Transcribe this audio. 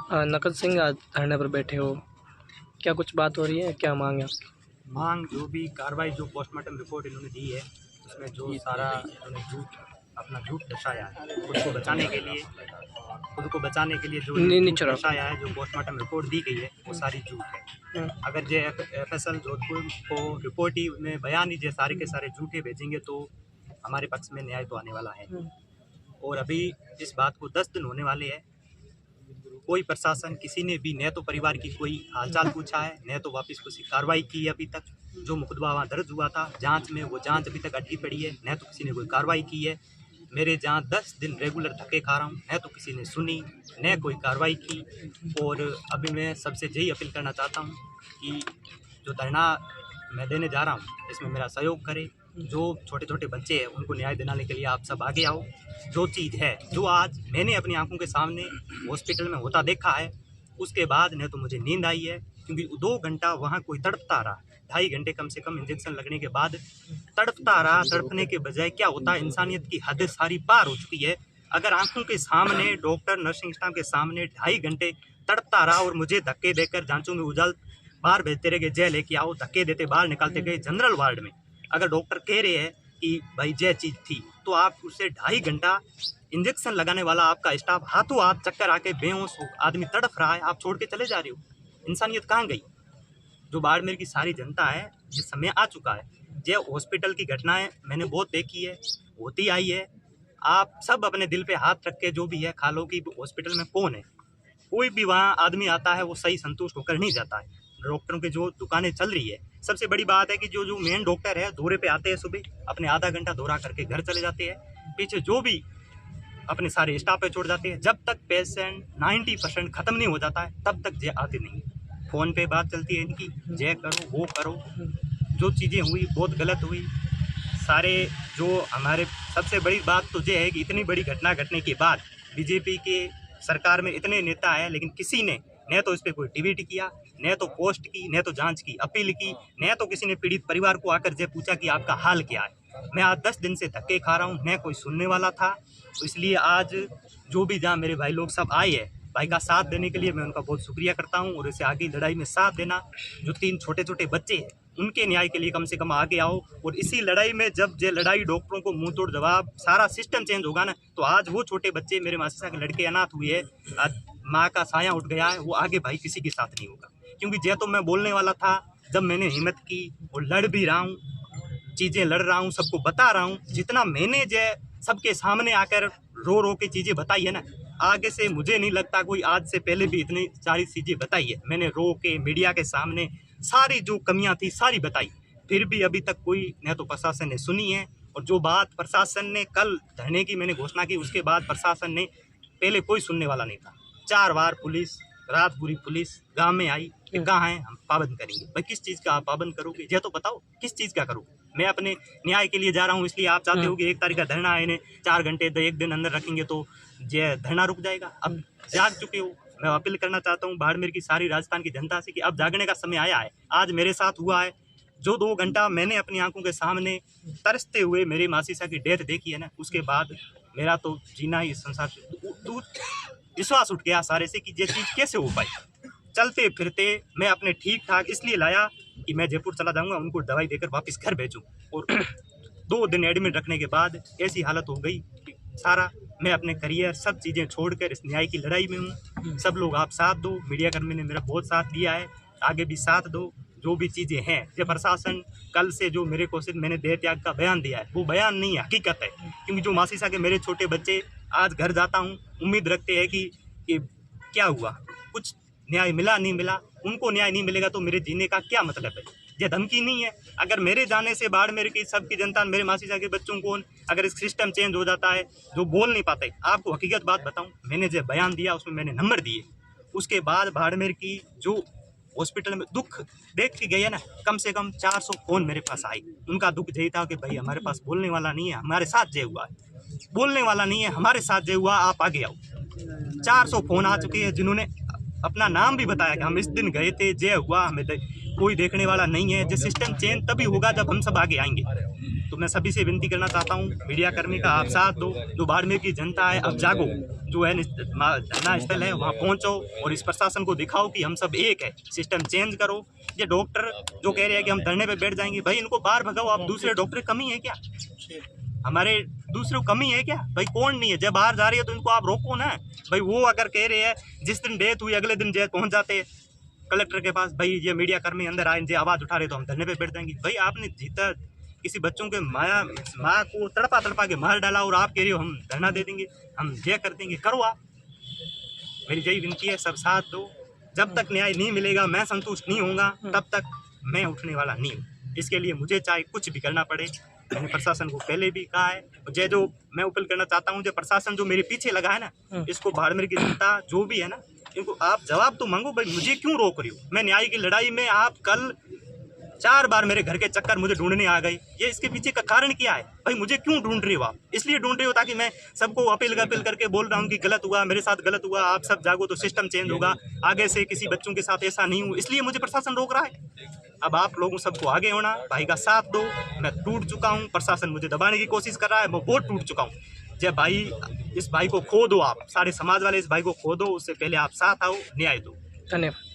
नकद सिंह आज धरने पर बैठे हो, क्या कुछ बात हो रही है, क्या मांग है आपकी? मांग जो भी कार्रवाई जो पोस्टमार्टम रिपोर्ट इन्होंने दी है उसमें जो सारा इन्होंने अपना झूठ दर्शाया है खुद को बचाने के लिए जो झूठ दर्शाया है, जो पोस्टमार्टम रिपोर्ट दी गई है वो सारी झूठ है। अगर जे FSL जोधपुर को रिपोर्ट ही में बयान ही जे सारे के सारे झूठे भेजेंगे तो हमारे पक्ष में न्याय तो आने वाला है। और अभी इस बात को 10 दिन होने वाले हैं, कोई प्रशासन किसी ने भी न तो परिवार की कोई हालचाल पूछा है, न तो वापस किसी कार्रवाई की है। अभी तक जो मुकदमा वहाँ दर्ज हुआ था जांच में, वो जांच अभी तक अटकी पड़ी है, न तो किसी ने कोई कार्रवाई की है। मेरे जहाँ 10 दिन रेगुलर धक्के खा रहा हूँ, न तो किसी ने सुनी न कोई कार्रवाई की। और अभी मैं सबसे यही अपील करना चाहता हूँ कि जो धरना मैं देने जा रहा हूँ इसमें मेरा सहयोग करे। जो छोटे छोटे बच्चे हैं उनको न्याय दिलाने के लिए आप सब आगे आओ। जो चीज़ है जो आज मैंने अपनी आंखों के सामने हॉस्पिटल में होता देखा है, उसके बाद न तो मुझे नींद आई है, क्योंकि 2 घंटा वहाँ कोई तड़पता रहा, 2.5 घंटे कम से कम इंजेक्शन लगने के बाद तड़पता रहा। तड़पने के बजाय क्या होता है, इंसानियत की हद सारी पार हो चुकी है। अगर आंखों के सामने डॉक्टर नर्सिंग स्टाफ के सामने 2.5 घंटे तड़पता रहा और मुझे धक्के देकर जांचों में उजाल बाहर भेजते रह गए, जय लेके आओ, धक्के देते बाहर निकालते गए जनरल वार्ड में। अगर डॉक्टर कह रहे हैं कि भाई जय चीज़ थी, तो आप उससे 2.5 घंटा इंजेक्शन लगाने वाला आपका स्टाफ हाथों हाथ चक्कर आके बेहोश हो, आदमी तड़फ रहा है, आप छोड़ के चले जा रहे हो। इंसानियत कहाँ गई? जो बाड़मेर की सारी जनता है, ये समय आ चुका है। ये हॉस्पिटल की घटनाएं मैंने बहुत देखी है, होती आई है। आप सब अपने दिल पे हाथ रख के जो भी है खा लो कि हॉस्पिटल में कौन है। कोई भी वहाँ आदमी आता है वो सही संतुष्ट होकर नहीं जाता है। डॉक्टरों की जो दुकानें चल रही है, सबसे बड़ी बात है कि जो मेन डॉक्टर है दौरे पे आते हैं सुबह, अपने आधा घंटा दौरा करके घर चले जाते हैं, पीछे जो भी अपने सारे स्टाफ पे छोड़ जाते हैं। जब तक पेशेंट 90% खत्म नहीं हो जाता है तब तक जे आते नहीं। फ़ोन पे बात चलती है इनकी, जय करो वो करो। जो चीज़ें हुई बहुत गलत हुई। सारे जो हमारे सबसे बड़ी बात तो ये है कि इतनी बड़ी घटना घटने के बाद बीजेपी के सरकार में इतने नेता हैं, लेकिन किसी ने न तो इस पर कोई ट्वीट किया, न तो पोस्ट की, न तो जांच की अपील की, न तो किसी ने पीड़ित परिवार को आकर जे पूछा कि आपका हाल क्या है। मैं आज 10 दिन से धक्के खा रहा हूँ, न कोई सुनने वाला था। तो इसलिए आज जो भी जहाँ मेरे भाई लोग सब आए हैं, भाई का साथ देने के लिए मैं उनका बहुत शुक्रिया करता हूँ। और इसे आगे लड़ाई में साथ देना। जो 3 छोटे छोटे बच्चे हैं उनके न्याय के लिए कम से कम आगे आओ। और इसी लड़ाई में जब ये लड़ाई डॉक्टरों को मुंह तोड़ जवाब, सारा सिस्टम चेंज होगा ना, तो आज वो छोटे बच्चे मेरे मासीसा के लड़के अनाथ हुए हैं, आज माँ का साया उठ गया है, वो आगे भाई किसी के साथ नहीं होगा। क्योंकि जे तो मैं बोलने वाला था, जब मैंने हिम्मत की और लड़ भी रहा हूँ, चीज़ें लड़ रहा हूँ, सबको बता रहा हूँ। जितना मैंने जे सबके सामने आकर रो रो के चीज़ें बताई है ना, आगे से मुझे नहीं लगता कोई आज से पहले भी इतनी सारी चीज़ें बताई है। मैंने रो के मीडिया के सामने सारी जो कमियां थी सारी बताई, फिर भी अभी तक कोई न तो प्रशासन ने सुनी है। और जो बात प्रशासन ने कल धरने की मैंने घोषणा की, उसके बाद प्रशासन ने पहले कोई सुनने वाला नहीं था। 4 बार पुलिस, रात पूरी पुलिस गाँव में आई कि कहाँ है, हम पाबंद करेंगे। भाई किस चीज़ का आप पाबंद करोगे? ये तो बताओ किस चीज़ का करोगे। मैं अपने न्याय के लिए जा रहा हूँ, इसलिए आप चाहते हो कि 1 तारीख का धरना है, इन्हें 4 घंटे 1 दिन अंदर रखेंगे तो ये धरना रुक जाएगा। अब जाग चुके हो। मैं अपील करना चाहता हूँ बाड़मेर की सारी राजस्थान की जनता से कि अब जागने का समय आया है। आज मेरे साथ हुआ है, जो 2 घंटा मैंने अपनी आंखों के सामने तरसते हुए मेरी मासीसा की डेथ देखी है ना, उसके बाद मेरा तो जीना ही संसार से विश्वास उठ गया सारे से कि ये चीज़ कैसे हो पाई। चलते फिरते मैं अपने ठीक ठाक इसलिए लाया कि मैं जयपुर चला जाऊंगा, उनको दवाई देकर वापस घर भेजूं। और 2 दिन एडमिट रखने के बाद ऐसी हालत हो गई कि सारा मैं अपने करियर सब चीज़ें छोड़कर इस न्याय की लड़ाई में हूँ। सब लोग आप साथ दो, मीडिया कर्मी ने मेरा बहुत साथ दिया है, आगे भी साथ दो। जो भी चीज़ें हैं, ये प्रशासन कल से जो मेरे को सिर्फ मैंने देह त्याग का बयान दिया है, वो बयान नहीं है, हकीकत है। क्योंकि जो मासीसा के मेरे छोटे बच्चे आज घर जाता हूँ, उम्मीद रखते हैं कि क्या हुआ, कुछ न्याय मिला नहीं मिला। उनको न्याय नहीं मिलेगा तो मेरे जीने का क्या मतलब है? ये धमकी नहीं है। अगर मेरे जाने से बाड़मेर की सबकी जनता, मेरे मासीसा के बच्चों को अगर इस सिस्टम चेंज हो जाता है, जो बोल नहीं पाते, आपको हकीकत बात बताऊं, मैंने जो बयान दिया उसमें मैंने नंबर दिए। उसके बाद बाड़मेर की जो हॉस्पिटल में दुख देख के गए ना, कम से कम 400 फ़ोन मेरे पास आई। उनका दुख यही था कि भाई हमारे पास बोलने वाला नहीं है, हमारे साथ जय हुआ है, बोलने वाला नहीं है, हमारे साथ जय हुआ, आप आगे आओ। 400 फ़ोन आ चुके हैं जिन्होंने अपना नाम भी बताया कि हम इस दिन गए थे, जय हुआ, हमें कोई देखने वाला नहीं है। जो सिस्टम चेंज तभी होगा जब हम सब आगे आएंगे। तो मैं सभी से विनती करना चाहता हूँ, मीडिया कर्मी का आप साथ दो, जो बाड़मेर की जनता है अब जागो, जो है धरना स्थल है वहाँ पहुँचो और इस प्रशासन को दिखाओ कि हम सब एक है। सिस्टम चेंज करो। ये डॉक्टर जो कह रहे हैं कि हम धरने पे बैठ जाएंगे, भाई इनको बाहर भगाओ। आप दूसरे डॉक्टर कमी है क्या? हमारे दूसरे कमी है क्या? भाई कौन नहीं है? जब बाहर जा रही है तो इनको आप रोको ना। भाई वो अगर कह रहे हैं जिस दिन डेथ हुई अगले दिन जेल पहुँच जाते कलेक्टर के पास, भाई ये मीडिया कर्मी अंदर आए, आवाज़ उठा रहे तो हम धरने पे बैठ जाएंगे। भाई आपने जीता किसी बच्चों के माँ को तड़पा के मार डाला और आप कह रहे हो हम धरना दे देंगे, हम जय कर देंगे। करो आप, मेरी यही विनती है, सब साथ दो। जब तक न्याय नहीं मिलेगा, मैं संतुष्ट नहीं होऊंगा, तब तक मैं उठने वाला नहीं हूँ। इसके लिए मुझे चाहे कुछ भी करना पड़े। मैंने प्रशासन को पहले भी कहा है, जो मैं अपील करना चाहता हूँ, जो प्रशासन जो मेरे पीछे लगा है ना, इसको बाड़मेर की जनता जो भी है ना, इनको आप जवाब तो मांगो। भाई मुझे क्यों रोक रही हो? मैं न्याय की लड़ाई में, आप कल 4 बार मेरे घर के चक्कर मुझे ढूंढने आ गई। ये इसके पीछे का कारण क्या है? भाई मुझे क्यों ढूंढ रही हो आप? इसलिए ढूंढ रही हो ताकि मैं सबको अपील करके बोल रहा हूँ कि गलत हुआ, मेरे साथ गलत हुआ, आप सब जागो तो सिस्टम चेंज होगा, आगे से किसी बच्चों के साथ ऐसा नहीं हो। इसलिए मुझे प्रशासन रोक रहा है। अब आप लोगों सबको आगे होना, भाई का साथ दो। मैं टूट चुका हूँ, प्रशासन मुझे दबाने की कोशिश कर रहा है, मैं बहुत टूट चुका हूँ। जब भाई इस भाई को खो दो, आप सारे समाज वाले इस भाई को खो दो, उससे पहले आप साथ आओ, न्याय दो। धन्यवाद।